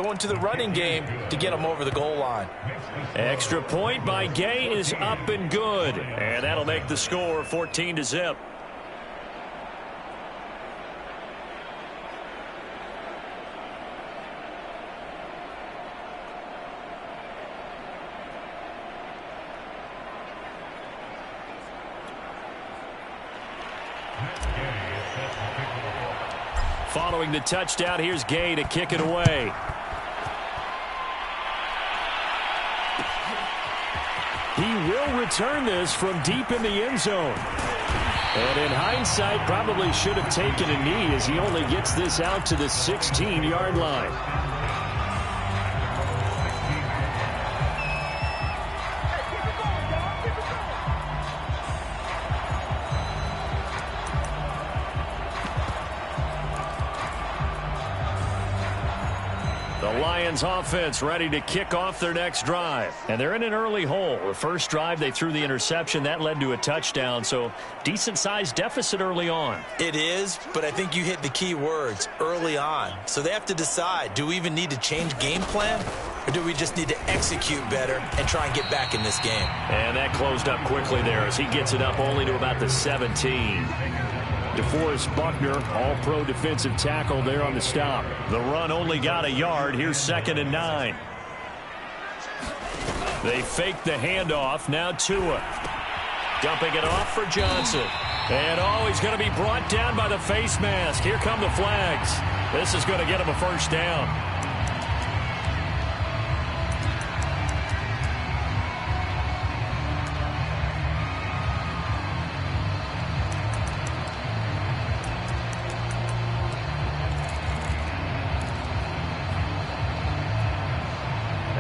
going to the running game to get them over the goal line. Extra point by Gay is up and good. And that'll make the score 14-0. Following the touchdown, here's Gay to kick it away. He will return this from deep in the end zone. And in hindsight, probably should have taken a knee as he only gets this out to the 16-yard line. Lions offense ready to kick off their next drive. And they're in an early hole. The first drive, they threw the interception. That led to a touchdown. So decent-sized deficit early on. It is, but I think you hit the key words, early on. So they have to decide, do we even need to change game plan? Or do we just need to execute better and try and get back in this game? And that closed up quickly there as he gets it up only to about the 17. DeForest Buckner, all-pro defensive tackle there on the stop. The run only got a yard. Here's 2nd and 9. They fake the handoff. Now Tua. Dumping it off for Johnson. And, he's going to be brought down by the face mask. Here come the flags. This is going to get him a first down.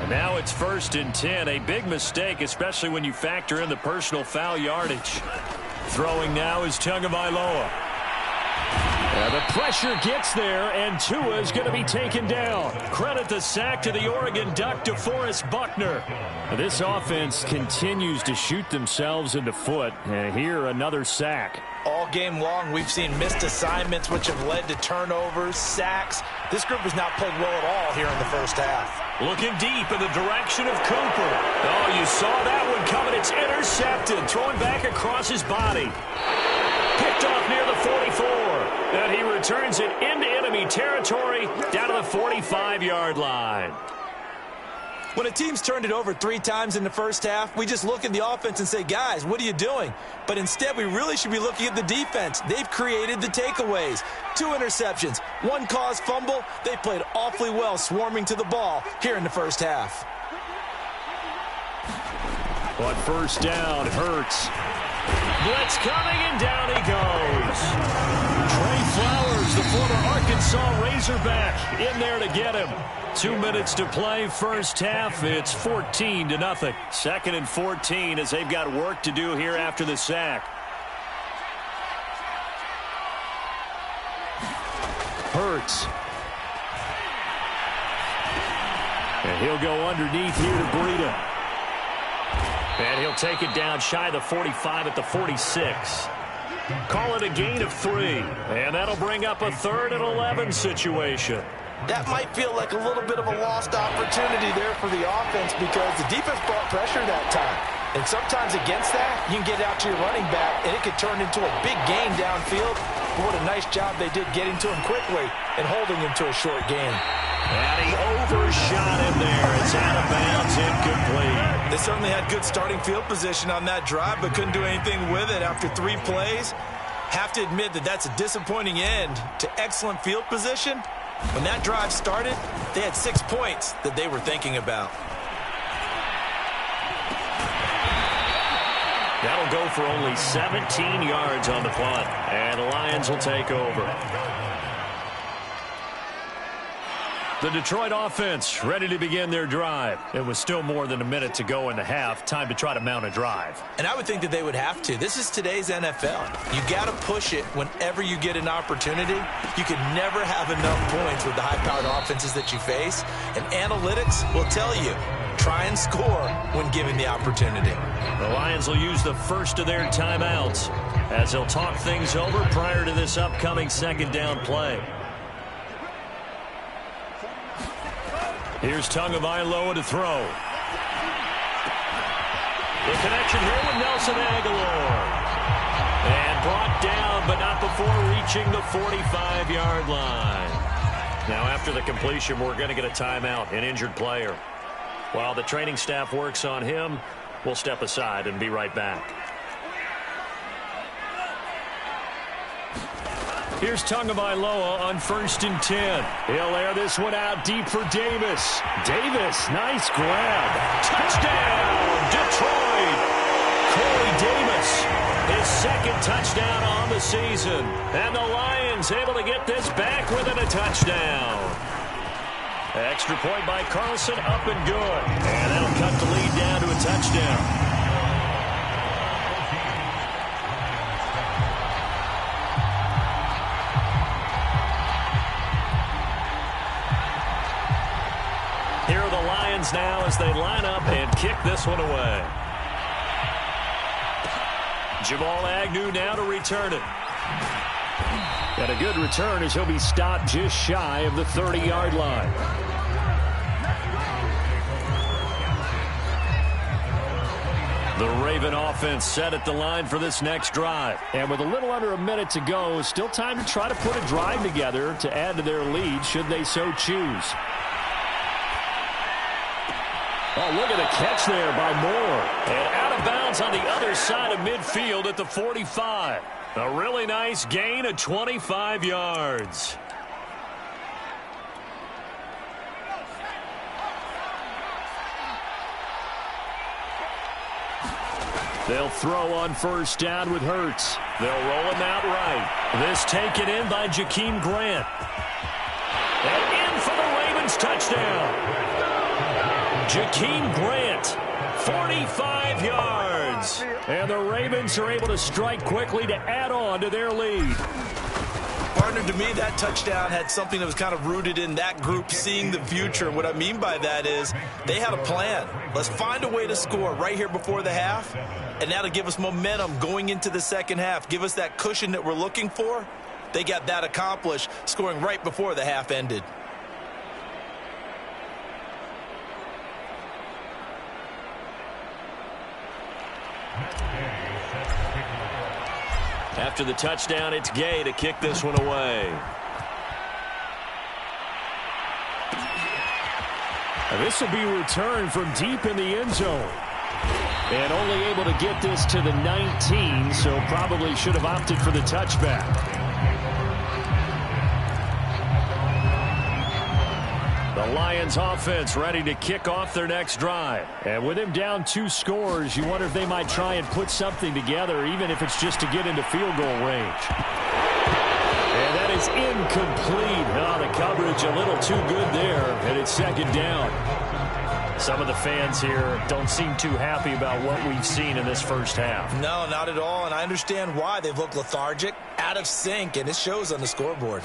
Now it's 1st and 10. A big mistake, especially when you factor in the personal foul yardage. Throwing now is Tagovailoa. The pressure gets there, and Tua is going to be taken down. Credit the sack to the Oregon Duck, DeForest Buckner. This offense continues to shoot themselves in the foot. Here, another sack. All game long, we've seen missed assignments, which have led to turnovers, sacks. This group has not played well at all here in the first half. Looking deep in the direction of Cooper. You saw that one coming. It's intercepted. Thrown back across his body. Picked off near the 44. And he returns it into enemy territory down to the 45-yard line. When a team's turned it over 3 times in the first half, we just look at the offense and say, guys, what are you doing? But instead, we really should be looking at the defense. They've created the takeaways. 2 interceptions, 1 caused fumble. They played awfully well swarming to the ball here in the first half. On first down, Hurts. Blitz coming, and down he goes. Trey Flowers, the former Arkansas Razorback, in there to get him. 2 minutes to play, first half. It's 14-0. 2nd and 14 as they've got work to do here after the sack. Hurts. And he'll go underneath here to Breida. And he'll take it down shy of the 45 at the 46. Call it a gain of 3. And that'll bring up a 3rd and 11 situation. That might feel like a little bit of a lost opportunity there for the offense because the defense brought pressure that time. And sometimes against that, you can get out to your running back, and it could turn into a big gain downfield. But what a nice job they did getting to him quickly and holding him to a short gain. And he overshot him there. It's out of bounds, incomplete. They certainly had good starting field position on that drive, but couldn't do anything with it after 3 plays. Have to admit that that's a disappointing end to excellent field position. When that drive started, they had 6 points that they were thinking about. That'll go for only 17 yards on the punt. And the Lions will take over. The Detroit offense ready to begin their drive. It was still more than a minute to go in the half. Time to try to mount a drive. And I would think that they would have to. This is today's NFL. You got to push it whenever you get an opportunity. You can never have enough points with the high-powered offenses that you face. And analytics will tell you, try and score when given the opportunity. The Lions will use the first of their timeouts as they'll talk things over prior to this upcoming 2nd down play. Here's Tagovailoa to throw. The connection here with Nelson Aguilar. And brought down, but not before reaching the 45-yard line. Now, after the completion, we're going to get a timeout, an injured player. While the training staff works on him, we'll step aside and be right back. Here's Tagovailoa on 1st and 10. He'll air this one out deep for Davis. Davis, nice grab. Touchdown, Detroit. Corey Davis, his second touchdown on the season. And the Lions able to get this back within a touchdown. Extra point by Carlson, up and good. And that'll cut the lead down to a touchdown. Here are the Lions now as they line up and kick this one away. Jamal Agnew now to return it. And a good return as he'll be stopped just shy of the 30-yard line. The Raven offense set at the line for this next drive. And with a little under a minute to go, still time to try to put a drive together to add to their lead should they so choose. Oh, look at the catch there by Moore. And out of bounds on the other side of midfield at the 45. A really nice gain of 25 yards. They'll throw on 1st down with Hurts. They'll roll him out right. This taken in by Jakeem Grant. And in for the Ravens touchdown. Jakeem Grant, 45 yards. And the Ravens are able to strike quickly to add on to their lead. Partner, to me, that touchdown had something that was kind of rooted in that group seeing the future. And what I mean by that is they had a plan. Let's find a way to score right here before the half. And that'll give us momentum going into the second half. Give us that cushion that we're looking for. They got that accomplished, scoring right before the half ended. After the touchdown, it's Gay to kick this one away. And this will be returned from deep in the end zone. And only able to get this to the 19, so probably should have opted for the touchback. The Lions offense ready to kick off their next drive. And with him down 2 scores, you wonder if they might try and put something together, even if it's just to get into field goal range. And that is incomplete. Oh, the coverage a little too good there, and it's 2nd down. Some of the fans here don't seem too happy about what we've seen in this first half. No, not at all, and I understand why. They've looked lethargic, out of sync, and it shows on the scoreboard.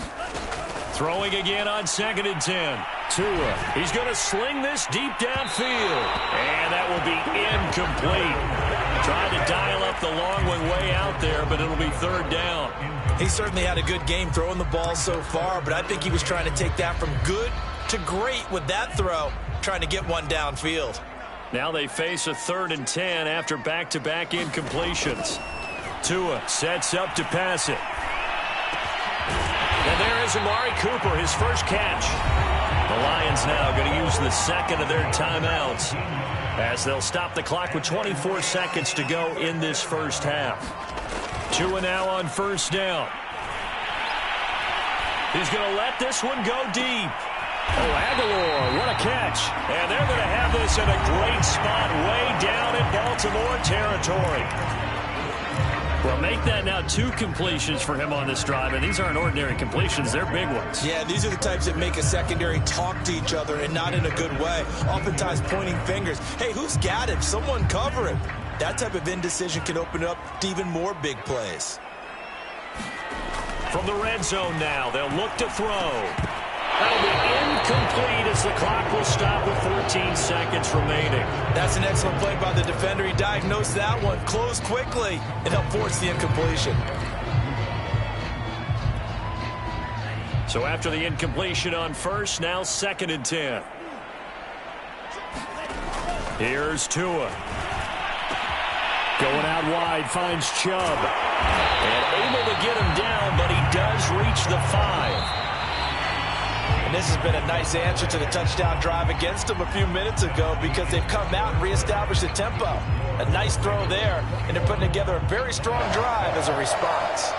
Throwing again on 2nd and 10. Tua, he's going to sling this deep downfield. And that will be incomplete. Trying to dial up the long one way out there, but it'll be 3rd down. He certainly had a good game throwing the ball so far, but I think he was trying to take that from good to great with that throw, trying to get one downfield. Now they face a 3rd and 10 after back-to-back incompletions. Tua sets up to pass it. And there is Amari Cooper, his first catch. The Lions now going to use the 2nd of their timeouts as they'll stop the clock with 24 seconds to go in this first half. Tua now on 1st down. He's going to let this one go deep. Oh, Aguilar, what a catch. And they're going to have this in a great spot way down in Baltimore territory. Well, make that now 2 completions for him on this drive, and these aren't ordinary completions. They're big ones. Yeah, these are the types that make a secondary talk to each other and not in a good way. Oftentimes pointing fingers. Hey, who's got him? Someone cover him. That type of indecision can open up to even more big plays. From the red zone now, they'll look to throw. That'll be incomplete as the clock will stop with 14 seconds remaining. That's an excellent play by the defender. He diagnosed that one, closed quickly, and helped force the incompletion. So after the incompletion on 1st, now 2nd and 10. Here's Tua. Going out wide, finds Chubb. And able to get him down, but he does reach the 5. And this has been a nice answer to the touchdown drive against them a few minutes ago because they've come out and reestablished the tempo. A nice throw there, and they're putting together a very strong drive as a response.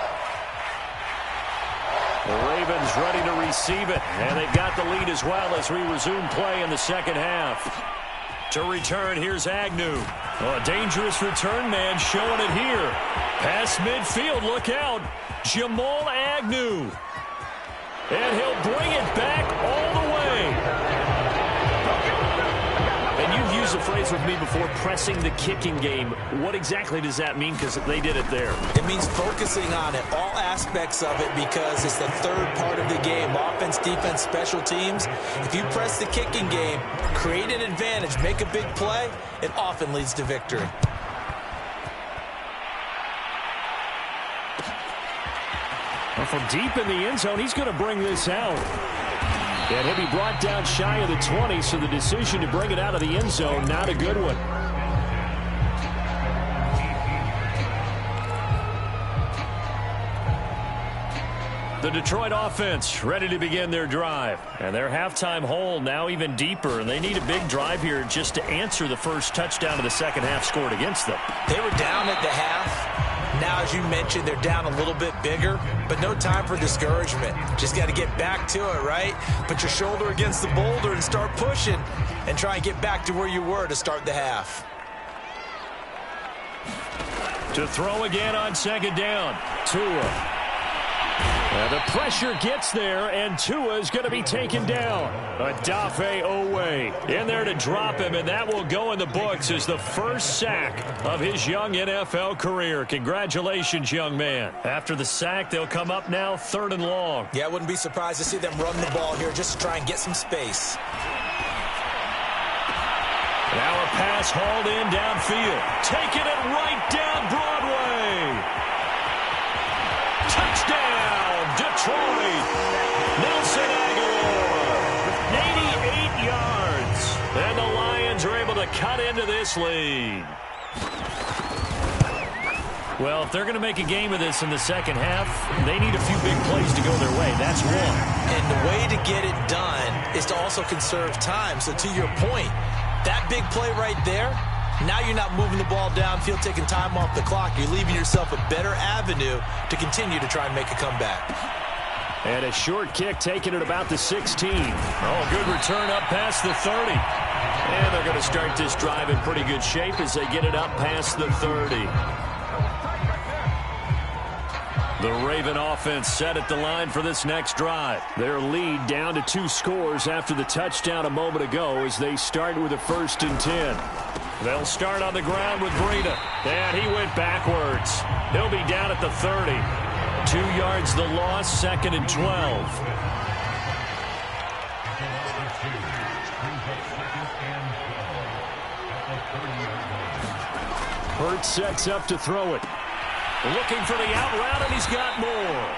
The Ravens ready to receive it, and they've got the lead as well as we resume play in the second half. To return, here's Agnew. A dangerous return man showing it here. Past midfield, look out. Jamal Agnew. And he'll bring it back all the way. And you've used the phrase with me before, pressing the kicking game. What exactly does that mean? Because they did it there. It means focusing on it, all aspects of it, because it's the third part of the game. Offense, defense, special teams. If you press the kicking game, create an advantage, make a big play, it often leads to victory. Well, from deep in the end zone, he's going to bring this out. And he'll be brought down shy of the 20, so the decision to bring it out of the end zone, not a good one. The Detroit offense ready to begin their drive. And their halftime hole now even deeper. And they need a big drive here just to answer the first touchdown of the second half scored against them. They were down at the half. Now, as you mentioned, they're down a little bit bigger, but no time for discouragement. Just got to get back to it, right? Put your shoulder against the boulder and start pushing and try and get back to where you were to start the half. To throw again on second down. Tua. And the pressure gets there, and Tua is going to be taken down. Odafe Owe in there to drop him, and that will go in the books as the first sack of his young NFL career. Congratulations, young man. After the sack, they'll come up now 3rd and long. Yeah, I wouldn't be surprised to see them run the ball here just to try and get some space. Now a pass hauled in downfield. Taking it right down Broadway. Touchdown! Detroit. Nelson Aguilar, 88 yards. And the Lions are able to cut into this lead. Well, if they're going to make a game of this in the second half, they need a few big plays to go their way. That's one. And the way to get it done is to also conserve time. So to your point, that big play right there, now you're not moving the ball downfield, taking time off the clock. You're leaving yourself a better avenue to continue to try and make a comeback. And a short kick taken at about the 16. Oh, good return up past the 30. And they're going to start this drive in pretty good shape as they get it up past the 30. The Raven offense set at the line for this next drive. Their lead down to 2 scores after the touchdown a moment ago as they start with a 1st and 10. They'll start on the ground with Breida. And he went backwards. He'll be down at the 30. 2 yards the loss, 2nd and 12. Hurts sets up to throw it. Looking for the out route, and he's got more.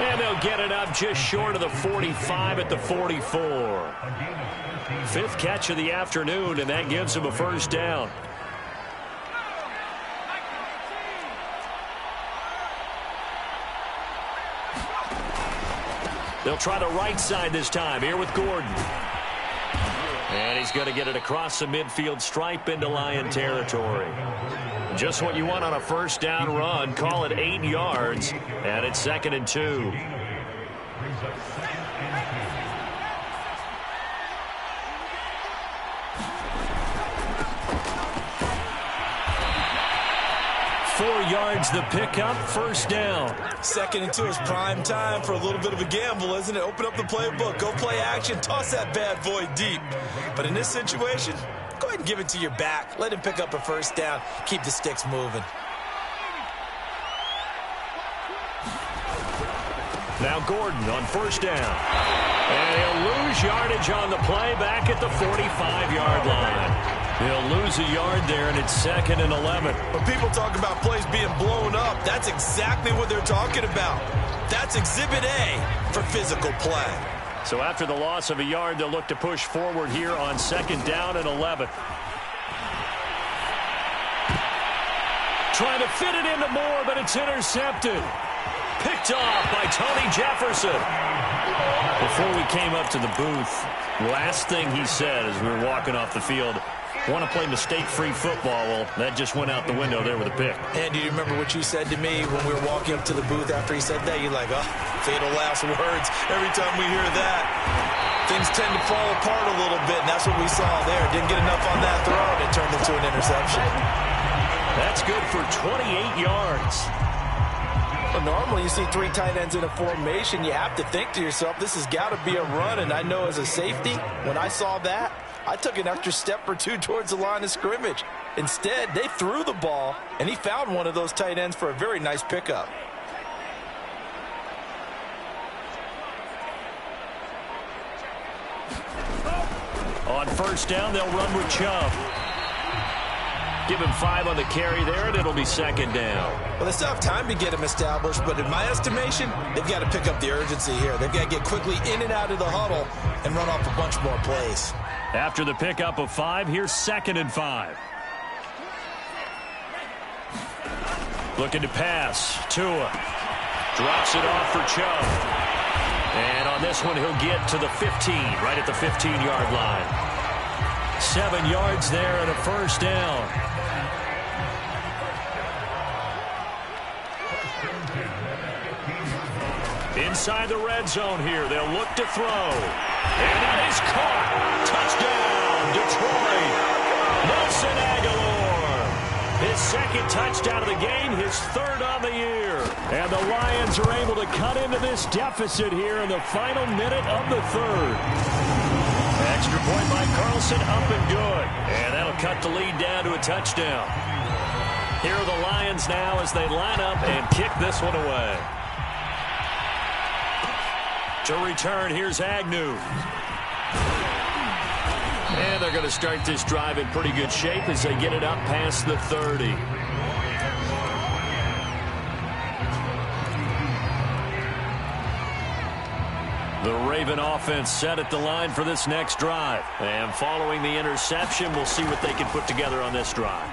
And they'll get it up just short of the 45 at the 44. 5th catch of the afternoon, and that gives him a 1st down. They'll try the right side this time here with Gordon. And he's going to get it across the midfield stripe into Lion territory. Just what you want on a 1st down run. Call it 8 yards. And it's 2nd and 2. Yards the pickup, 1st down. 2nd and 2 is prime time for a little bit of a gamble, isn't it? Open up the playbook, go play action, toss that bad boy deep. But in this situation, go ahead and give it to your back. Let him pick up a 1st down. Keep the sticks moving. Now Gordon on 1st down. And he'll lose yardage on the play back at the 45-yard line. He'll lose a yard there, and it's 2nd and 11. When people talk about plays being blown up, that's exactly what they're talking about. That's Exhibit A for physical play. So after the loss of a yard, they'll look to push forward here on 2nd down and 11. Trying to fit it into Moore, but it's intercepted. Picked off by Tony Jefferson. Before we came up to the booth, last thing he said as we were walking off the field, want to play mistake-free football. Well, that just went out the window there with a pick. And do you remember what you said to me when we were walking up to the booth after he said that? You're like, oh, fatal last words. Every time we hear that, things tend to fall apart a little bit, and that's what we saw there. Didn't get enough on that throw, and it turned into an interception. That's good for 28 yards. Well, normally you see three tight ends in a formation. You have to think to yourself, this has got to be a run, and I know as a safety, when I saw that, I took an extra step or two towards the line of scrimmage. Instead, they threw the ball, and he found one of those tight ends for a very nice pickup. On first down, they'll run with Chubb. Give him 5 on the carry there, and it'll be second down. Well, they still have time to get him established, but in my estimation, they've got to pick up the urgency here. They've got to get quickly in and out of the huddle and run off a bunch more plays. After the pickup of 5, here's 2nd and 5. Looking to pass. Tua drops it off for Chubb. And on this one, he'll get to the 15, right at the 15-yard line. 7 yards there and a first down. Inside the red zone here, they'll look to throw. And that is caught. Touchdown, Detroit. Nelson Aguilar. His second touchdown of the game, his 3rd on the year. And the Lions are able to cut into this deficit here in the final minute of the 3rd. Extra point by Carlson, up and good. And that'll cut the lead down to a touchdown. Here are the Lions now as they line up and kick this one away. To return, here's Agnew. And they're going to start this drive in pretty good shape as they get it up past the 30. The Raven offense set at the line for this next drive. And following the interception, we'll see what they can put together on this drive.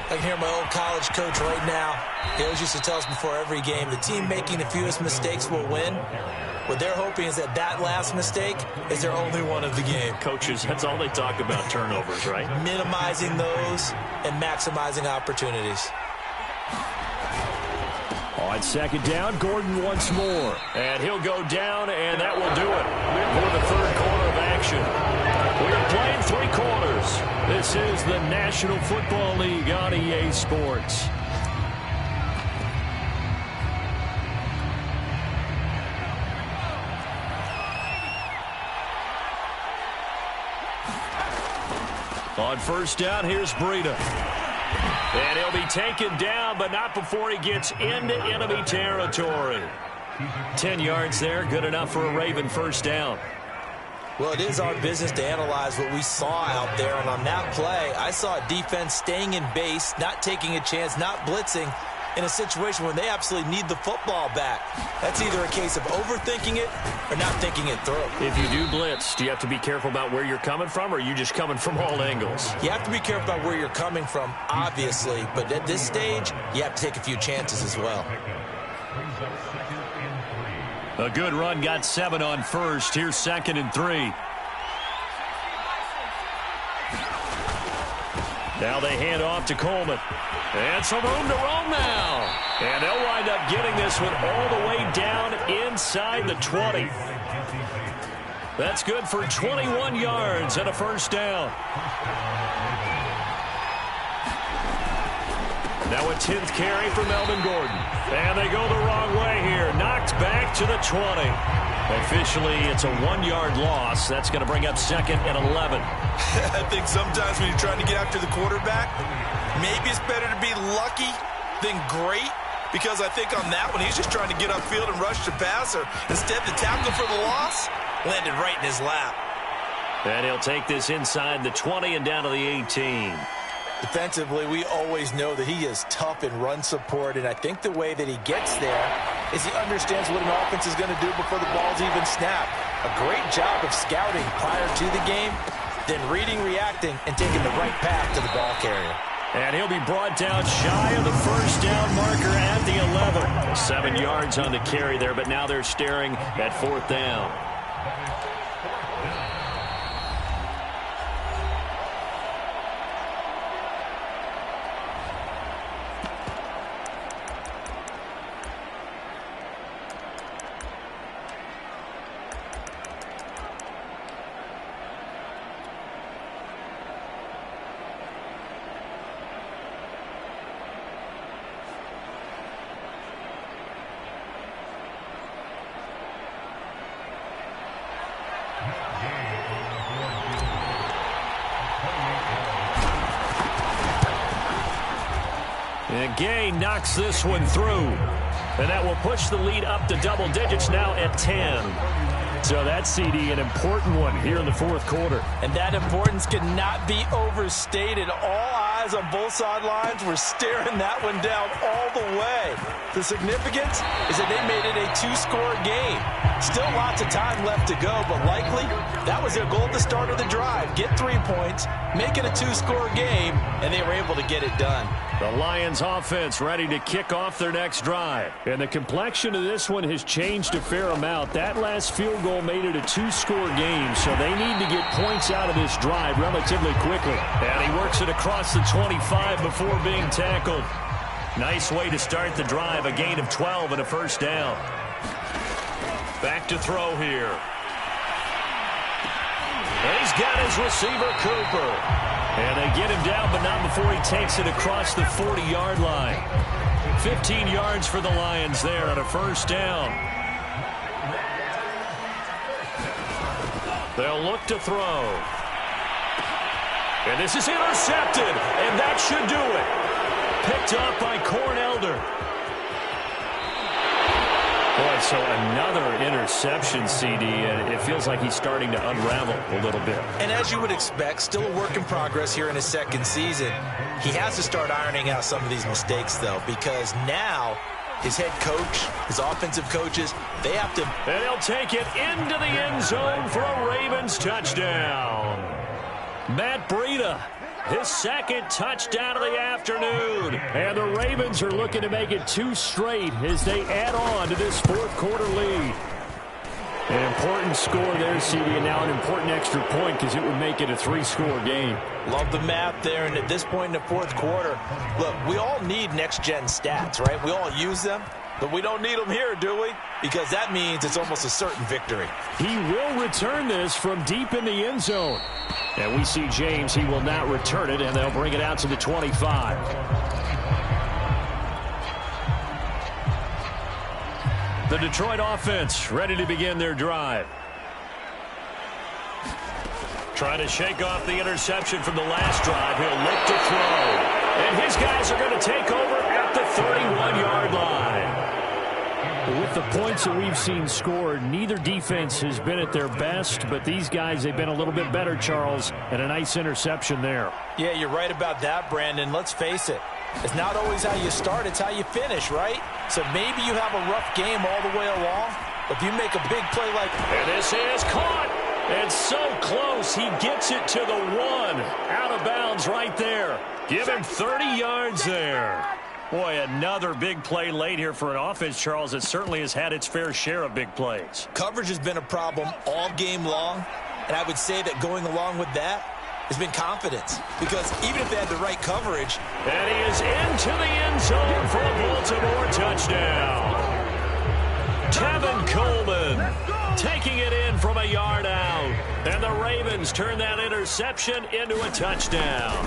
I can hear my old college coach right now. He always used to tell us before every game, the team making the fewest mistakes will win. What they're hoping is that that last mistake is their only one of the game. Coaches, that's all they talk about, turnovers, right? Minimizing those and maximizing opportunities. On second down, Gordon once more. And he'll go down, and that will do it for the 3rd quarter of action. We're playing 3 quarters. This is the National Football League on EA Sports. On first down, here's Breida. And he'll be taken down, but not before he gets into enemy territory. 10 yards there, good enough for a Raven first down. Well, it is our business to analyze what we saw out there, and on that play, I saw a defense staying in base, not taking a chance, not blitzing, in a situation where they absolutely need the football back. That's either a case of overthinking it or not thinking it through. If you do blitz, do you have to be careful about where you're coming from, or are you just coming from all angles? You have to be careful about where you're coming from, obviously, but at this stage, you have to take a few chances as well. A good run, got 7 on first. Here's 2nd and 3. Now they hand off to Coleman. And some room to roam now. And they'll wind up getting this one all the way down inside the 20. That's good for 21 yards and a first down. Now a 10th carry for Melvin Gordon. And they go the wrong way here. Knocked back to the 20. Officially, it's a 1-yard loss. That's going to bring up 2nd and 11. I think sometimes when you're trying to get after the quarterback, maybe it's better to be lucky than great, because I think on that one, he's just trying to get upfield and rush the passer. Instead, the tackle for the loss landed right in his lap. And he'll take this inside the 20 and down to the 18. Defensively, we always know that he is tough in run support, and I think the way that he gets there is he understands what an offense is going to do before the ball's even snapped. A great job of scouting prior to the game, then reading, reacting, and taking the right path to the ball carrier. And he'll be brought down shy of the first down marker at the 11. 7 yards on the carry there, but now they're staring at 4th down. And Gay knocks this one through. And that will push the lead up to double digits now at 10. So that, CD, an important one here in the 4th quarter. And that importance cannot be overstated. All eyes on both sidelines were staring that one down all the way. The significance is that they made it a 2-score game. Still lots of time left to go, but likely that was their goal at the start of the drive. Get 3 points, make it a 2-score game, and they were able to get it done. The Lions offense ready to kick off their next drive. And the complexion of this one has changed a fair amount. That last field goal made it a 2-score game, so they need to get points out of this drive relatively quickly. And he works it across the 25 before being tackled. Nice way to start the drive, a gain of 12 and a first down. Back to throw here. And he's got his receiver, Cooper. And they get him down, but not before he takes it across the 40-yard line. 15 yards for the Lions there on a first down. They'll look to throw. And this is intercepted, and that should do it. Picked up by Cornelder. Boy, so another interception, CD, and it feels like he's starting to unravel a little bit. And as you would expect, still a work in progress here in his second season. He has to start ironing out some of these mistakes, though, because now his head coach, his offensive coaches, they have to... And he'll take it into the end zone for a Ravens touchdown. Matt Breida, his second touchdown of the afternoon. And the Ravens are looking to make it 2 straight as they add on to this 4th quarter lead. An important score there, CD, and now an important extra point because it would make it a 3-score game. Love the math there, and at this point in the 4th quarter, look, we all need next-gen stats, right? We all use them, but we don't need them here, do we? Because that means it's almost a certain victory. He will return this from deep in the end zone. And we see James, he will not return it, and they'll bring it out to the 25. The Detroit offense ready to begin their drive. Trying to shake off the interception from the last drive. He'll look to throw. And his guys are going to take over at the 31-yard line. With the points that we've seen scored, neither defense has been at their best, but these guys, they've been a little bit better, Charles, and a nice interception there. Yeah, you're right about that, Brandon. Let's face it. It's not always how you start, it's how you finish, right? So maybe you have a rough game all the way along, but if you make a big play like... And this is caught! And so close, he gets it to the 1. Out of bounds right there. Give him 30 yards there. Boy, another big play late here for an offense, Charles, that certainly has had its fair share of big plays. Coverage has been a problem all game long, and I would say that going along with that has been confidence, because even if they had the right coverage... And he is into the end zone for a Baltimore touchdown. Tevin Coleman taking it in from a yard out. And the Ravens turn that interception into a touchdown.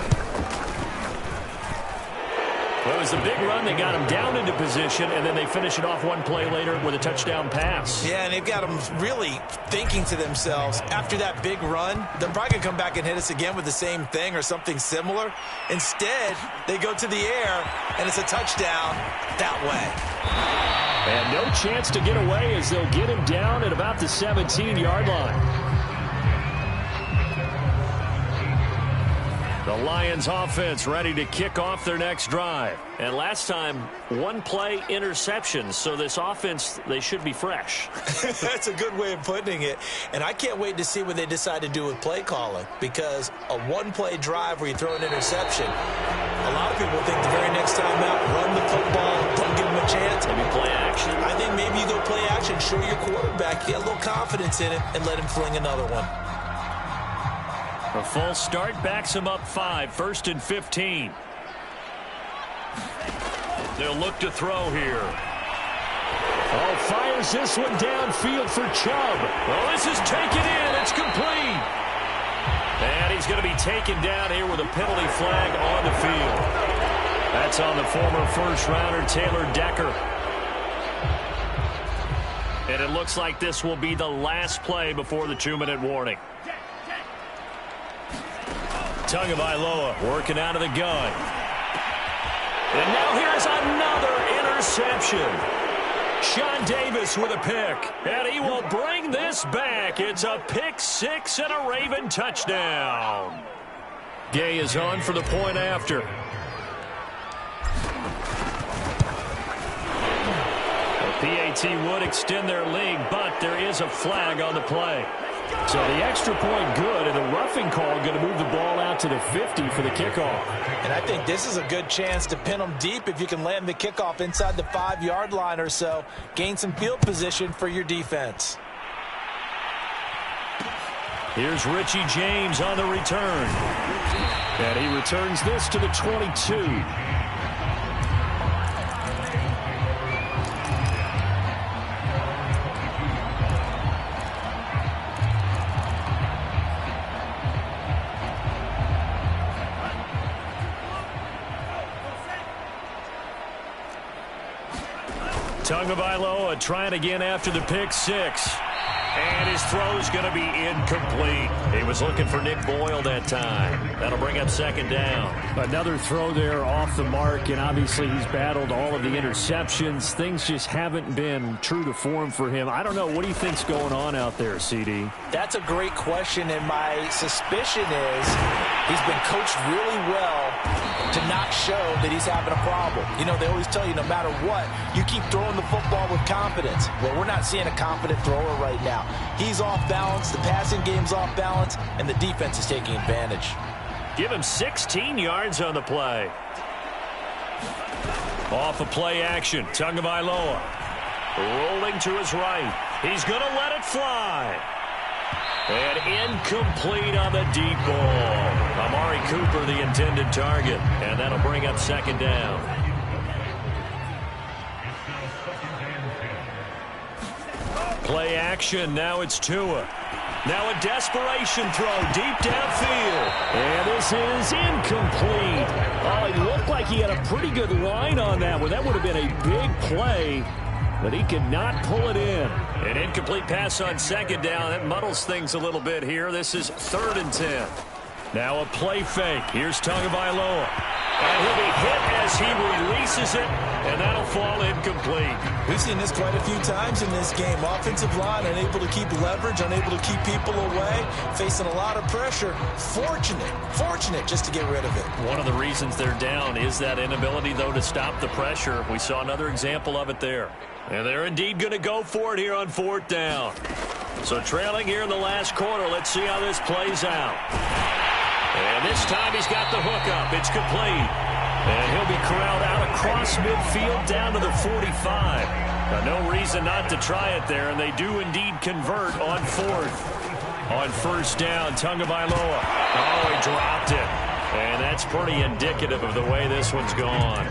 Well, it was the big run that got them down into position, and then they finish it off one play later with a touchdown pass. Yeah, and they've got them really thinking to themselves, after that big run, they're probably going to come back and hit us again with the same thing or something similar. Instead, they go to the air, and it's a touchdown that way. And no chance to get away as they'll get him down at about the 17-yard line. The The Lions offense ready to kick off their next drive. And last time, one play interception. So this offense, they should be fresh. That's a good way of putting it. And I can't wait to see what they decide to do with play calling, because a one-play drive where you throw an interception, a lot of people think the very next time out, run the football, don't give them a chance. Maybe play action. I think maybe you go play action, show your quarterback, get a little confidence in it, and let him fling another one. A full start backs him up 5, 1st and 15. They'll look to throw here. Oh, fires this one downfield for Chubb. Well, this is taken in. It's complete. And he's going to be taken down here with a penalty flag on the field. That's on the former first-rounder Taylor Decker. And it looks like this will be the last play before the 2-minute warning. Tagovailoa working out of the gun. And now here's another interception. Sean Davis with a pick. And he will bring this back. It's a pick 6 and a Raven touchdown. Gay is on for the point after. The PAT would extend their lead, but there is a flag on the play. So the extra point good, and the roughing call going to move the ball out to the 50 for the kickoff. And I think this is a good chance to pin them deep if you can land the kickoff inside the 5-yard line or so. Gain some field position for your defense. Here's Richie James on the return. And he returns this to the 22. Tagovailoa trying again after the pick 6. And his throw's going to be incomplete. He was looking for Nick Boyle that time. That'll bring up 2nd down. Another throw there off the mark, and obviously he's battled all of the interceptions. Things just haven't been true to form for him. I don't know. What do you think's going on out there, CD? That's a great question, and my suspicion is he's been coached really well to not show that he's having a problem. You know, they always tell you no matter what, you keep throwing the football with confidence. Well, we're not seeing a confident thrower right now. He's off balance, the passing game's off balance, and the defense is taking advantage. Give him 16 yards on the play. Off of play action, Tagovailoa rolling to his right. He's going to let it fly. And incomplete on the deep ball. Amari Cooper, the intended target. And that'll bring up 2nd down. Play action. Now it's Tua. Now a desperation throw deep downfield. And this is incomplete. Oh, it looked like he had a pretty good line on that one. That would have been a big play, but he could not pull it in. An incomplete pass on 2nd down. That muddles things a little bit here. This is 3rd and 10. Now a play fake. Here's Tagovailoa. And he'll be hit as he releases it, and that'll fall incomplete. We've seen this quite a few times in this game. Offensive line unable to keep leverage, unable to keep people away, facing a lot of pressure. Fortunate just to get rid of it. One of the reasons they're down is that inability, though, to stop the pressure. We saw another example of it there. And they're indeed going to go for it here on 4th down. So trailing here in the last quarter, let's see how this plays out. And this time he's got the hookup. It's complete. And he'll be corralled out across midfield down to the 45. Now, no reason not to try it there, and they do indeed convert on 4th. On 1st down, Tagovailoa. Oh, he dropped it. And that's pretty indicative of the way this one's gone.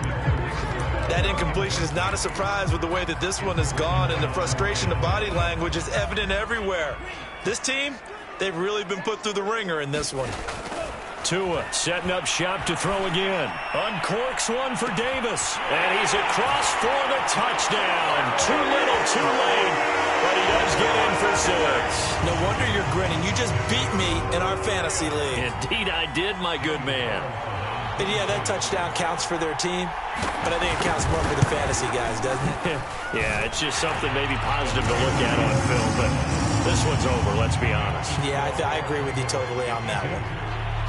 That incompletion is not a surprise with the way that this one has gone, and the frustration, the body language is evident everywhere. This team, they've really been put through the ringer in this one. Tua setting up shop to throw again. Uncorks one for Davis. And he's across for the touchdown. Too little, too late. But he does get in for 6. No wonder you're grinning. You just beat me in our fantasy league. Indeed I did, my good man. And yeah, that touchdown counts for their team. But I think it counts more for the fantasy guys, doesn't it? Yeah, it's just something maybe positive to look at on film. But this one's over, let's be honest. Yeah, I agree with you totally on that one.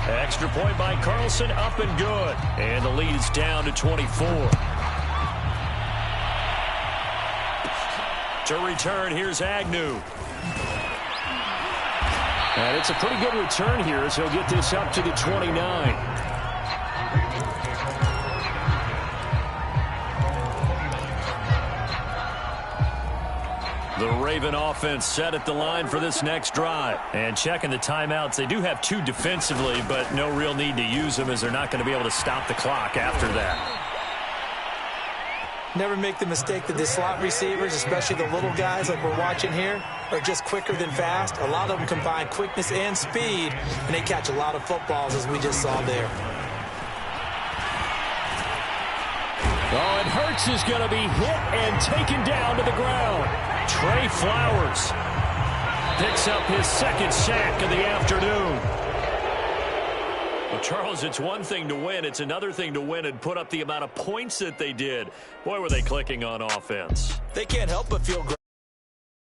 Extra point by Carlson, up and good. And the lead is down to 24. To return, here's Agnew. And it's a pretty good return here as he'll get this up to the 29. The Raven offense set at the line for this next drive. And checking the timeouts, they do have 2 defensively, but no real need to use them as they're not going to be able to stop the clock after that. Never make the mistake that the slot receivers, especially the little guys like we're watching here, are just quicker than fast. A lot of them combine quickness and speed, and they catch a lot of footballs, as we just saw there. Oh, and Hurts is going to be hit and taken down to the ground. Trey Flowers picks up his 2nd sack of the afternoon. Well, Charles, it's one thing to win. It's another thing to win and put up the amount of points that they did. Boy, were they clicking on offense. They can't help but feel great.